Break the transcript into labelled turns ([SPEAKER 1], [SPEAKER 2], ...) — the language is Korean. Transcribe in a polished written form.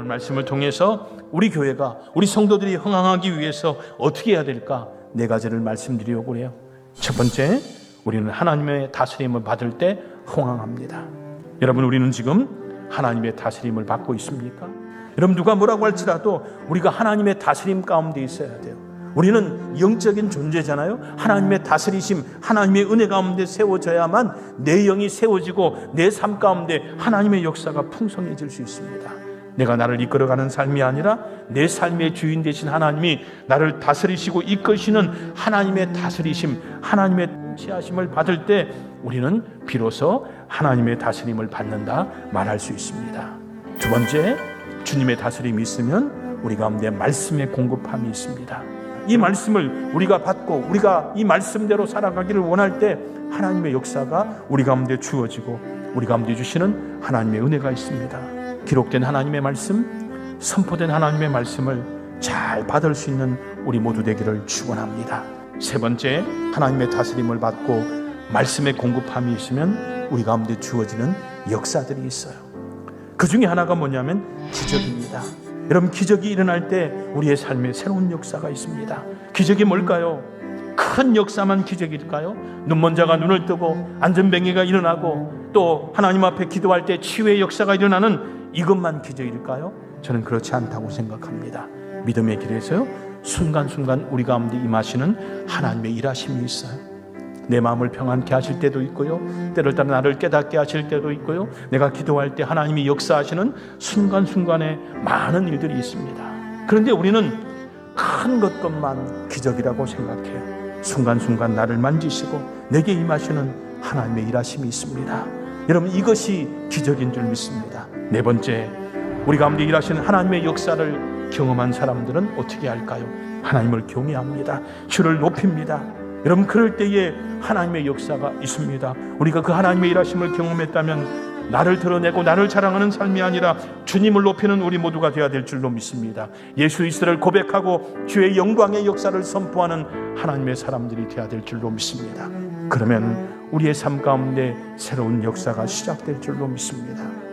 [SPEAKER 1] 말씀을 통해서 우리 교회가, 우리 성도들이 흥황하기 위해서 어떻게 해야 될까? 4가지를 말씀드리려고 해요. 첫 번째, 우리는 하나님의 다스림을 받을 때 흥황합니다. 여러분, 우리는 지금 하나님의 다스림을 받고 있습니까? 여러분, 누가 뭐라고 할지라도 우리가 하나님의 다스림 가운데 있어야 돼요. 우리는 영적인 존재잖아요. 하나님의 다스리심, 하나님의 은혜 가운데 세워져야만 내 영이 세워지고 내 삶 가운데 하나님의 역사가 풍성해질 수 있습니다. 내가 나를 이끌어가는 삶이 아니라 내 삶의 주인 되신 하나님이 나를 다스리시고 이끄시는 하나님의 다스리심, 하나님의 통치하심을 받을 때 우리는 비로소 하나님의 다스림을 받는다 말할 수 있습니다. 두 번째, 주님의 다스림이 있으면 우리 가운데 말씀의 공급함이 있습니다. 이 말씀을 우리가 받고 우리가 이 말씀대로 살아가기를 원할 때 하나님의 역사가 우리 가운데 주어지고 우리 가운데 주시는 하나님의 은혜가 있습니다. 기록된 하나님의 말씀, 선포된 하나님의 말씀을 잘 받을 수 있는 우리 모두 되기를 축원합니다. 세 번째, 하나님의 다스림을 받고 말씀의 공급함이 있으면 우리 가운데 주어지는 역사들이 있어요. 그 중에 하나가 뭐냐면 기적입니다. 여러분, 기적이 일어날 때 우리의 삶에 새로운 역사가 있습니다. 기적이 뭘까요? 큰 역사만 기적일까요? 눈먼 자가 눈을 뜨고 안전뱅이가 일어나고 또 하나님 앞에 기도할 때 치유의 역사가 일어나는 이것만 기적일까요? 저는 그렇지 않다고 생각합니다. 믿음의 길에서요, 순간순간 우리 가운데 임하시는 하나님의 일하심이 있어요. 내 마음을 평안케 하실 때도 있고요, 때를 따라 나를 깨닫게 하실 때도 있고요, 내가 기도할 때 하나님이 역사하시는 순간순간에 많은 일들이 있습니다. 그런데 우리는 큰 것것만 기적이라고 생각해요. 순간순간 나를 만지시고 내게 임하시는 하나님의 일하심이 있습니다. 여러분, 이것이 기적인 줄 믿습니다. 네 번째, 우리 가운데 일하시는 하나님의 역사를 경험한 사람들은 어떻게 할까요? 하나님을 경외합니다. 주를 높입니다. 여러분, 그럴 때에 하나님의 역사가 있습니다. 우리가 그 하나님의 일하심을 경험했다면 나를 드러내고 나를 자랑하는 삶이 아니라 주님을 높이는 우리 모두가 되어야 될 줄로 믿습니다. 예수 그리스도를 고백하고 주의 영광의 역사를 선포하는 하나님의 사람들이 되어야 될 줄로 믿습니다. 그러면 우리의 삶 가운데 새로운 역사가 시작될 줄로 믿습니다.